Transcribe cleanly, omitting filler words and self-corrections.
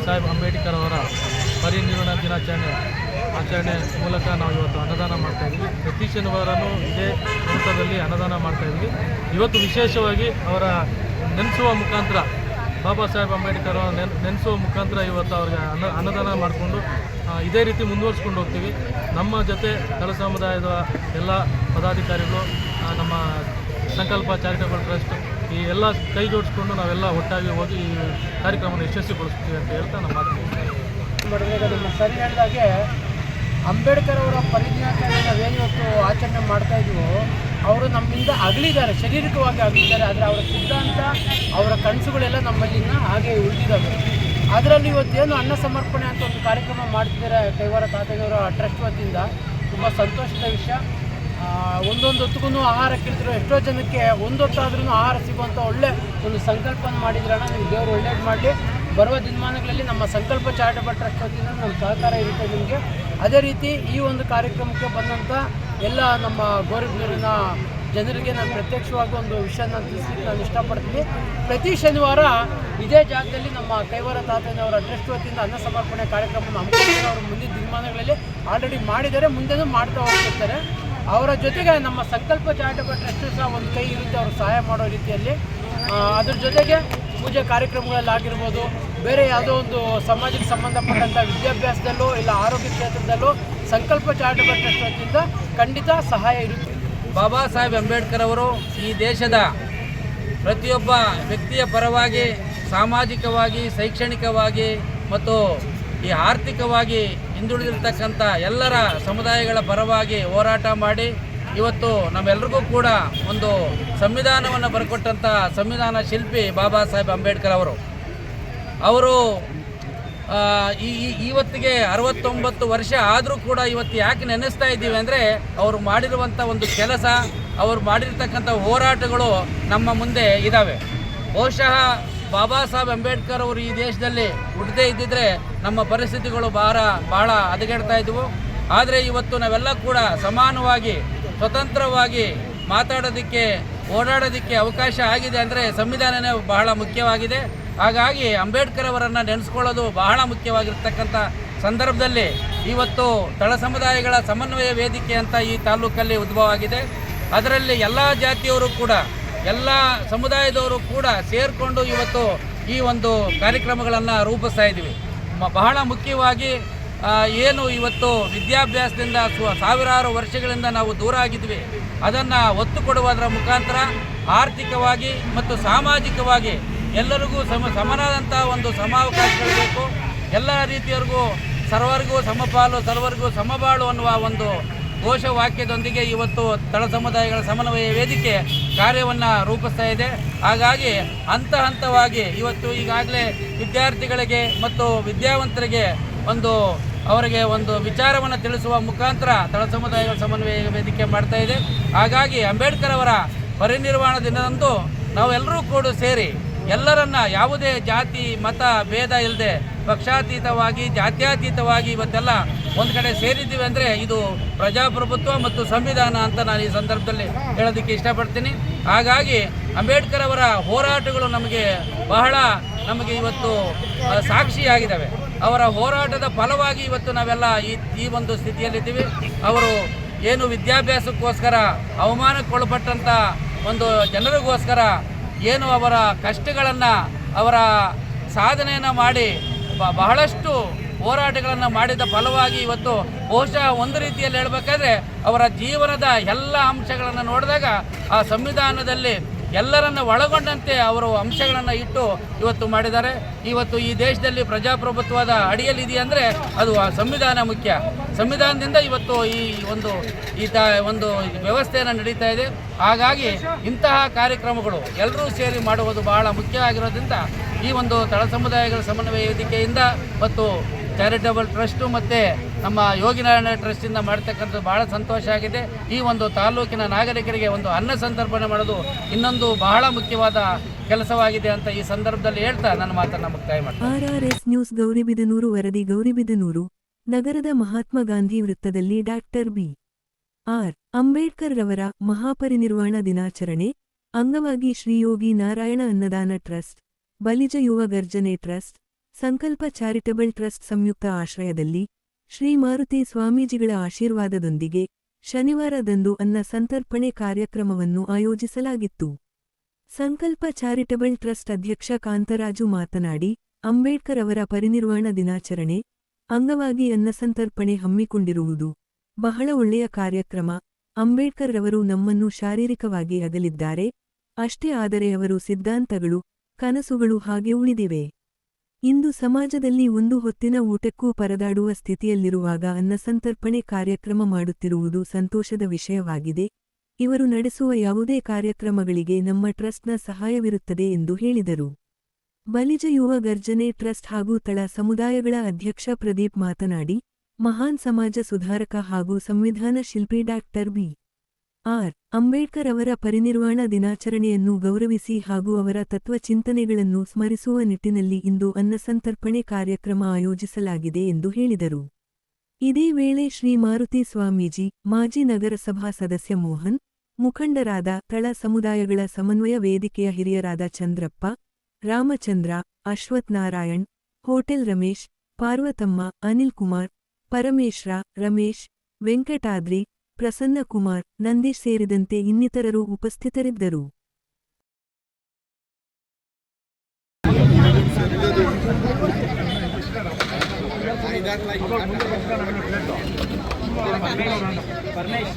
ಸಾಹೇಬ್ ಅಂಬೇಡ್ಕರ್ ಅವರ ಪರಿನಿರ್ವಾಣ ಆಚರಣೆ ಮೂಲಕ ನಾವು ಇವತ್ತು ಅನ್ನದಾನ ಮಾಡ್ತಾಯಿದ್ವಿ. ಪ್ರತಿ ಶನಿವಾರನೂ ಇದೇ ಹಂತದಲ್ಲಿ ಅನ್ನದಾನ ಮಾಡ್ತಾಯಿದ್ವಿ. ಇವತ್ತು ವಿಶೇಷವಾಗಿ ಅವರ ನೆನೆಸುವ ಮುಖಾಂತರ, ಬಾಬಾ ಸಾಹೇಬ್ ಅಂಬೇಡ್ಕರ್ ಅವರ ನೆನೆಸುವ ಮುಖಾಂತರ ಇವತ್ತು ಅವ್ರಿಗೆ ಅನ್ನದಾನ ಮಾಡಿಕೊಂಡು ಇದೇ ರೀತಿ ಮುಂದುವರಿಸ್ಕೊಂಡು ಹೋಗ್ತೀವಿ. ನಮ್ಮ ಜೊತೆ ತಳ ಸಮುದಾಯದ ಎಲ್ಲ ಪದಾಧಿಕಾರಿಗಳು, ನಮ್ಮ ಸಂಕಲ್ಪ ಚಾರಿಟಬಲ್ ಟ್ರಸ್ಟ್ ಈ ಎಲ್ಲ ಕೈ ಜೋಡಿಸ್ಕೊಂಡು ನಾವೆಲ್ಲ ಒಟ್ಟಾಗಿ ಹೋಗಿ ಈ ಕಾರ್ಯಕ್ರಮವನ್ನು ಯಶಸ್ವಿಗೊಳಿಸ್ತೀವಿ ಅಂತ ಹೇಳ್ತಾ ನಮ್ಮ ಮಾತು ನಿಮ್ಮ ಸರಿ ಹೇಳಿದಾಗೆ ಅಂಬೇಡ್ಕರ್ ಅವರ ಪರಿದಿನಾಚರಣೆ ನಾವೇನಿವತ್ತು ಆಚರಣೆ ಮಾಡ್ತಾ ಇದ್ವೋ ಅವರು ನಮ್ಮಿಂದ ಅಗಲಿದ್ದಾರೆ, ಶಾರೀರಿಕವಾಗಿ ಅಗಲಿದ್ದಾರೆ. ಆದರೆ ಅವರ ಸಿದ್ಧಾಂತ, ಅವರ ಕನಸುಗಳೆಲ್ಲ ನಮ್ಮಲ್ಲಿನ ಹಾಗೆ ಉಳಿದಿದ್ದಾವೆ. ಅದರಲ್ಲಿ ಇವತ್ತೇನು ಅನ್ನ ಸಮರ್ಪಣೆ ಅಂತ ಒಂದು ಕಾರ್ಯಕ್ರಮ ಮಾಡ್ತಿದ್ದಾರೆ ಕೈವಾರ ತಾತಯ್ಯನವರ ಟ್ರಸ್ಟ್ ವತಿಯಿಂದ, ತುಂಬ ಸಂತೋಷದ ವಿಷಯ. ಒಂದೊಂದು ಹೊತ್ತಿಗೂ ಆಹಾರ ಕೇಳಿದ್ರು, ಎಷ್ಟೋ ಜನಕ್ಕೆ ಒಂದೊತ್ತಾದ್ರೂ ಆಹಾರ ಸಿಗುವಂಥ ಒಳ್ಳೆ ಒಂದು ಸಂಕಲ್ಪನ ಮಾಡಿದ್ರಣ್ಣ. ನಿಮ್ಗೆ ದೇವರು ಒಳ್ಳೇದು ಮಾಡಲಿ. ಬರುವ ದಿನಮಾನಗಳಲ್ಲಿ ನಮ್ಮ ಸಂಕಲ್ಪ ಚಾರಿಟಬಲ್ ಟ್ರಸ್ಟ್ ವತಿಯಿಂದ ನಮ್ಮ ಸಹಕಾರ ಇರುತ್ತೆ ನಿಮಗೆ. ಅದೇ ರೀತಿ ಈ ಒಂದು ಕಾರ್ಯಕ್ರಮಕ್ಕೆ ಬಂದಂಥ ಎಲ್ಲ ನಮ್ಮ ಗೌರಿಬಿದನೂರಿನ ಜನರಿಗೆ ನಾನು ಪ್ರತ್ಯಕ್ಷವಾಗಿ ಒಂದು ವಿಷಯನ ತಿಳಿಸ್ಲಿಕ್ಕೆ ನಾನು ಇಷ್ಟಪಡ್ತೀನಿ. ಪ್ರತಿ ಶನಿವಾರ ಇದೇ ಜಾಗದಲ್ಲಿ ನಮ್ಮ ಕೈವಾರ ತಾತಯ್ಯನವರ ಟ್ರಸ್ಟ್ ವತಿಯಿಂದ ಅನ್ನ ಸಮರ್ಪಣೆ ಕಾರ್ಯಕ್ರಮವನ್ನು ಹಮ್ಮಿಕೊಂಡಿದ್ದಾರೆ. ಅವರು ಮುಂದಿನ ದಿನಮಾನಗಳಲ್ಲಿ ಆಲ್ರೆಡಿ ಮಾಡಿದ್ದಾರೆ, ಮುಂದೆನೂ ಮಾಡ್ತಾ ಹೋಗ್ತಿರ್ತಾರೆ. ಅವರ ಜೊತೆಗೆ ನಮ್ಮ ಸಂಕಲ್ಪ ಚಾರಿಟಬಲ್ ಟ್ರಸ್ಟ್ ಸಹ ಒಂದು ಕೈ ಇರುತ್ತೆ ಅವರು ಸಹಾಯ ಮಾಡೋ ರೀತಿಯಲ್ಲಿ. ಅದ್ರ ಜೊತೆಗೆ ಪೂಜೆ ಕಾರ್ಯಕ್ರಮಗಳಲ್ಲಾಗಿರ್ಬೋದು, ಬೇರೆ ಯಾವುದೋ ಒಂದು ಸಮಾಜಕ್ಕೆ ಸಂಬಂಧಪಟ್ಟಂಥ ವಿದ್ಯಾಭ್ಯಾಸದಲ್ಲೋ ಇಲ್ಲ ಆರೋಗ್ಯ ಕ್ಷೇತ್ರದಲ್ಲೋ ಸಂಕಲ್ಪ ಚಾರಿಟಬಲ್ ಟ್ರಸ್ಟ್ ವತಿಯಿಂದ ಖಂಡಿತ ಸಹಾಯ ಇರುತ್ತೆ. ಬಾಬಾ ಸಾಹೇಬ್ ಅಂಬೇಡ್ಕರ್ ಅವರು ಈ ದೇಶದ ಪ್ರತಿಯೊಬ್ಬ ವ್ಯಕ್ತಿಯ ಪರವಾಗಿ ಸಾಮಾಜಿಕವಾಗಿ, ಶೈಕ್ಷಣಿಕವಾಗಿ ಮತ್ತು ಈ ಆರ್ಥಿಕವಾಗಿ ಹಿಂದುಳಿದಿರ್ತಕ್ಕಂಥ ಎಲ್ಲರ ಸಮುದಾಯಗಳ ಪರವಾಗಿ ಹೋರಾಟ ಮಾಡಿ ಇವತ್ತು ನಮ್ಮೆಲ್ಲರಿಗೂ ಕೂಡ ಒಂದು ಸಂವಿಧಾನವನ್ನು ಬರೆಕೊಟ್ಟಂಥ ಸಂವಿಧಾನ ಶಿಲ್ಪಿ ಬಾಬಾ ಸಾಹೇಬ್ ಅಂಬೇಡ್ಕರ್ ಅವರು ಇವತ್ತಿಗೆ 69 ವರ್ಷ ಆದರೂ ಕೂಡ ಇವತ್ತು ಯಾಕೆ ನೆನೆಸ್ತಾ ಇದ್ದೀವಿ ಅಂದರೆ ಅವರು ಮಾಡಿರುವಂಥ ಒಂದು ಕೆಲಸ, ಅವರು ಮಾಡಿರ್ತಕ್ಕಂಥ ಹೋರಾಟಗಳು ನಮ್ಮ ಮುಂದೆ ಇದ್ದಾವೆ. ಬಹುಶಃ ಬಾಬಾ ಸಾಹೇಬ್ ಅಂಬೇಡ್ಕರ್ ಅವರು ಈ ದೇಶದಲ್ಲಿ ಹುಟ್ಟದೇ ಇದ್ದಿದ್ರೆ ನಮ್ಮ ಪರಿಸ್ಥಿತಿಗಳು ಬಹಳ ಹದಗೆಡ್ತಾ ಇದ್ವು. ಆದರೆ ಇವತ್ತು ನಾವೆಲ್ಲ ಕೂಡ ಸಮಾನವಾಗಿ ಸ್ವತಂತ್ರವಾಗಿ ಮಾತಾಡೋದಕ್ಕೆ, ಓಡಾಡೋದಕ್ಕೆ ಅವಕಾಶ ಆಗಿದೆ ಅಂದರೆ ಸಂವಿಧಾನನೇ ಬಹಳ ಮುಖ್ಯವಾಗಿದೆ. ಹಾಗಾಗಿ ಅಂಬೇಡ್ಕರ್ ಅವರನ್ನು ನೆನೆಸ್ಕೊಳ್ಳೋದು ಬಹಳ ಮುಖ್ಯವಾಗಿರ್ತಕ್ಕಂಥ ಸಂದರ್ಭದಲ್ಲಿ ಇವತ್ತು ತಳ ಸಮುದಾಯಗಳ ಸಮನ್ವಯ ವೇದಿಕೆ ಅಂತ ಈ ತಾಲೂಕಲ್ಲಿ ಉದ್ಭವ ಆಗಿದೆ. ಅದರಲ್ಲಿ ಎಲ್ಲ ಜಾತಿಯವರು ಕೂಡ, ಎಲ್ಲ ಸಮುದಾಯದವರು ಕೂಡ ಸೇರಿಕೊಂಡು ಇವತ್ತು ಈ ಒಂದು ಕಾರ್ಯಕ್ರಮಗಳನ್ನು ರೂಪಿಸ್ತಾ ಇದ್ದೀವಿ. ಬಹಳ ಮುಖ್ಯವಾಗಿ ಏನು ಇವತ್ತು ವಿದ್ಯಾಭ್ಯಾಸದಿಂದ ಸಾವಿರಾರು ವರ್ಷಗಳಿಂದ ನಾವು ದೂರ ಆಗಿದ್ವಿ, ಅದನ್ನು ಒತ್ತು ಕೊಡುವುದರ ಮುಖಾಂತರ ಆರ್ಥಿಕವಾಗಿ ಮತ್ತು ಸಾಮಾಜಿಕವಾಗಿ ಎಲ್ಲರಿಗೂ ಸಮನಾದಂಥ ಒಂದು ಸಮಾವಕಾಶಗಳು ಬೇಕು. ಎಲ್ಲ ರೀತಿಯವರಿಗೂ ಸರ್ವರಿಗೂ ಸಮಪಾಲು, ಸರ್ವರಿಗೂ ಸಮಬಾಳು ಅನ್ನುವ ಒಂದು ಘೋಷವಾಕ್ಯದೊಂದಿಗೆ ಇವತ್ತು ತಳ ಸಮುದಾಯಗಳ ಸಮನ್ವಯ ವೇದಿಕೆ ಕಾರ್ಯವನ್ನು ರೂಪಿಸ್ತಾ ಇದೆ. ಹಾಗಾಗಿ ಹಂತವಾಗಿ ಇವತ್ತು ಈಗಾಗಲೇ ವಿದ್ಯಾರ್ಥಿಗಳಿಗೆ ಮತ್ತು ವಿದ್ಯಾವಂತರಿಗೆ ಅವರಿಗೆ ಒಂದು ವಿಚಾರವನ್ನು ತಿಳಿಸುವ ಮುಖಾಂತರ ತಳ ಸಮುದಾಯಗಳ ಸಮನ್ವಯ ವೇದಿಕೆ ಮಾಡ್ತಾ ಇದೆ. ಹಾಗಾಗಿ ಅಂಬೇಡ್ಕರ್ ಅವರ ಪರಿನಿರ್ವಾಣ ದಿನದಂದು ನಾವೆಲ್ಲರೂ ಕೂಡ ಸೇರಿ ಎಲ್ಲರನ್ನ ಯಾವುದೇ ಜಾತಿ ಮತ ಭೇದ ಇಲ್ಲದೆ ಪಕ್ಷಾತೀತವಾಗಿ, ಜಾತ್ಯತೀತವಾಗಿ ಇವತ್ತೆಲ್ಲ ಒಂದು ಕಡೆ ಸೇರಿದ್ದೀವಿ ಅಂದರೆ ಇದು ಪ್ರಜಾಪ್ರಭುತ್ವ ಮತ್ತು ಸಂವಿಧಾನ ಅಂತ ನಾನು ಈ ಸಂದರ್ಭದಲ್ಲಿ ಹೇಳೋದಕ್ಕೆ ಇಷ್ಟಪಡ್ತೀನಿ. ಹಾಗಾಗಿ ಅಂಬೇಡ್ಕರ್ ಅವರ ಹೋರಾಟಗಳು ನಮಗೆ ಇವತ್ತು ಸಾಕ್ಷಿಯಾಗಿದ್ದಾವೆ. ಅವರ ಹೋರಾಟದ ಫಲವಾಗಿ ಇವತ್ತು ನಾವೆಲ್ಲ ಈ ಒಂದು ಸ್ಥಿತಿಯಲ್ಲಿದ್ದೀವಿ. ಅವರು ಏನು ವಿದ್ಯಾಭ್ಯಾಸಕ್ಕೋಸ್ಕರ ಅವಮಾನಕ್ಕೊಳಪಟ್ಟಂಥ ಒಂದು ಜನರಿಗೋಸ್ಕರ ಏನು ಅವರ ಕಷ್ಟಗಳನ್ನು, ಅವರ ಸಾಧನೆಯನ್ನು ಮಾಡಿ ಬಹಳಷ್ಟು ಹೋರಾಟಗಳನ್ನು ಮಾಡಿದ ಫಲವಾಗಿ ಇವತ್ತು ಬಹುಶಃ ಒಂದು ರೀತಿಯಲ್ಲಿ ಹೇಳಬೇಕಾದ್ರೆ ಅವರ ಜೀವನದ ಎಲ್ಲ ಅಂಶಗಳನ್ನು ನೋಡಿದಾಗ ಆ ಸಂವಿಧಾನದಲ್ಲಿ ಎಲ್ಲರನ್ನು ಒಳಗೊಂಡಂತೆ ಅವರು ಅಂಶಗಳನ್ನು ಇಟ್ಟು ಇವತ್ತು ಮಾಡಿದ್ದಾರೆ. ಇವತ್ತು ಈ ದೇಶದಲ್ಲಿ ಪ್ರಜಾಪ್ರಭುತ್ವದ ಅಡಿಯಲ್ಲಿದೆ ಅಂದರೆ ಅದು ಆ ಸಂವಿಧಾನ ಮುಖ್ಯ. ಸಂವಿಧಾನದಿಂದ ಇವತ್ತು ಈ ಒಂದು ವ್ಯವಸ್ಥೆಯನ್ನು ನಡೀತಾ ಇದೆ. ಹಾಗಾಗಿ ಇಂತಹ ಕಾರ್ಯಕ್ರಮಗಳು ಎಲ್ಲರೂ ಸೇರಿ ಮಾಡುವುದು ಬಹಳ ಮುಖ್ಯ ಆಗಿರೋದ್ರಿಂದ ಈ ಒಂದು ತಳ ಸಮುದಾಯಗಳ ಸಮನ್ವಯ ವೇದಿಕೆಯಿಂದ ಮತ್ತು ಚಾರಿಟಬಲ್ ಟ್ರಸ್ಟು ಮತ್ತು ನಮ್ಮ ಯೋಗಿನಾರಾಯಣ ಟ್ರಸ್ಟಿಂದ ಮಾಡ್ತಕ್ಕಂಥದ್ದು ಭಾಳ ಸಂತೋಷ ಆಗಿದೆ. ಈ ಒಂದು ತಾಲೂಕಿನ ನಾಗರಿಕರಿಗೆ ಒಂದು ಅನ್ನ ಸಂತರ್ಪಣೆ ಮಾಡೋದು ಇನ್ನೊಂದು ಬಹಳ ಮುಖ್ಯವಾದ ಕೆಲಸವಾಗಿದೆ ಅಂತ ಈ ಸಂದರ್ಭದಲ್ಲಿ ಹೇಳ್ತಾ ನನ್ನ ಮಾತನ್ನು ಮುಕ್ತಾಯ ಮಾಡ್ತೀನಿ. RRS ನ್ಯೂಸ್ ಗೌರಿಬಿದನೂರು ವರದಿ. ಗೌರಿಬಿದನೂರು ನಗರದ ಮಹಾತ್ಮ ಗಾಂಧಿ ವೃತ್ತದಲ್ಲಿ ಡಾಕ್ಟರ್ ಬಿ.ಆರ್. ಅಂಬೇಡ್ಕರ್ ರವರ ಮಹಾಪರಿನಿರ್ವಾಣ ದಿನಾಚರಣೆ ಅಂಗವಾಗಿ ಶ್ರೀ ಯೋಗಿ ನಾರಾಯಣ ಅನ್ನದಾನ ಟ್ರಸ್ಟ್, ಬಲಿಜ ಯುವ ಗರ್ಜನೆ ಟ್ರಸ್ಟ್, ಸಂಕಲ್ಪ ಚಾರಿಟಬಲ್ ಟ್ರಸ್ಟ್ ಸಂಯುಕ್ತ ಆಶ್ರಯದಲ್ಲಿ ಶ್ರೀ ಮಾರುತಿ ಸ್ವಾಮೀಜಿಗಳ ಆಶೀರ್ವಾದದೊಂದಿಗೆ ಶನಿವಾರದಂದು ಅನ್ನ ಸಂತರ್ಪಣೆ ಕಾರ್ಯಕ್ರಮವನ್ನು ಆಯೋಜಿಸಲಾಗಿತ್ತು. ಸಂಕಲ್ಪ ಚಾರಿಟಬಲ್ ಟ್ರಸ್ಟ್ ಅಧ್ಯಕ್ಷ ಕಾಂತರಾಜು ಮಾತನಾಡಿ, ಅಂಬೇಡ್ಕರ್ ಅವರ ಪರಿನಿರ್ವಾಣ ದಿನಾಚರಣೆ ಅಂಗವಾಗಿ ಅನ್ನಸಂತರ್ಪಣೆ ಹಮ್ಮಿಕೊಂಡಿರುವುದು ಬಹಳ ಒಳ್ಳೆಯ ಕಾರ್ಯಕ್ರಮ. ಅಂಬೇಡ್ಕರ್ ರವರು ನಮ್ಮನ್ನು ಶಾರೀರಿಕವಾಗಿ ಅಗಲಿದ್ದಾರೆ, ಅಷ್ಟೇ ಆದರೆ ಅವರು ಸಿದ್ಧಾಂತಗಳು, ಕನಸುಗಳು ಹಾಗೆ ಉಳಿದಿವೆ. ಇಂದು ಸಮಾಜದಲ್ಲಿ ಒಂದು ಹೊತ್ತಿನ ಊಟಕ್ಕೂ ಪರದಾಡುವ ಸ್ಥಿತಿಯಲ್ಲಿರುವಾಗ ಅನ್ನಸಂತರ್ಪಣೆ ಕಾರ್ಯಕ್ರಮ ಮಾಡುತ್ತಿರುವುದು ಸಂತೋಷದ ವಿಷಯವಾಗಿದೆ. ಇವರು ನಡೆಸುವ ಯಾವುದೇ ಕಾರ್ಯಕ್ರಮಗಳಿಗೆ ನಮ್ಮ ಟ್ರಸ್ಟ್ನ ಸಹಾಯವಿರುತ್ತದೆ ಎಂದು ಹೇಳಿದರು. ಬಲಿಜ ಯುವ ಗರ್ಜನೆ ಟ್ರಸ್ಟ್ ಹಾಗೂ ತಳ ಸಮುದಾಯಗಳ ಅಧ್ಯಕ್ಷ ಪ್ರದೀಪ್ ಮಾತನಾಡಿ, ಮಹಾನ್ ಸಮಾಜ ಸುಧಾರಕ ಹಾಗೂ ಸಂವಿಧಾನ ಶಿಲ್ಪಿ ಡಾಕ್ಟರ್ ಬಿ. ಆರ್. ಅಂಬೇಡ್ಕರ್ ಅವರ ಪರಿನಿರ್ವಾಣ ದಿನಾಚರಣೆಯನ್ನು ಗೌರವಿಸಿ ಹಾಗೂ ಅವರ ತತ್ವಚಿಂತನೆಗಳನ್ನು ಸ್ಮರಿಸುವ ನಿಟ್ಟಿನಲ್ಲಿ ಇಂದು ಅನ್ನಸಂತರ್ಪಣೆ ಕಾರ್ಯಕ್ರಮ ಆಯೋಜಿಸಲಾಗಿದೆ ಎಂದು ಹೇಳಿದರು. ಇದೇ ವೇಳೆ ಶ್ರೀ ಮಾರುತಿ ಸ್ವಾಮೀಜಿ, ಮಾಜಿ ನಗರಸಭಾ ಸದಸ್ಯ ಮೋಹನ್, ಮುಖಂಡರಾದ ತಳ ಸಮುದಾಯಗಳ ಸಮನ್ವಯ ವೇದಿಕೆಯ ಹಿರಿಯರಾದ ಚಂದ್ರಪ್ಪ, ರಾಮಚಂದ್ರ, ಅಶ್ವಥ್ ನಾರಾಯಣ್, ಹೋಟೆಲ್ ರಮೇಶ್, ಪಾರ್ವತಮ್ಮ, ಅನಿಲ್ ಕುಮಾರ್, ಪರಮೇಶ್ರ, ರಮೇಶ್, ವೆಂಕಟಾದ್ರಿ, ಪ್ರಸನ್ನಕುಮಾರ್, ನಂದೀಶ್ ಸೇರಿದಂತೆ ಇನ್ನಿತರರು ಉಪಸ್ಥಿತರಿದ್ದರು. ಪರಮೇಶ್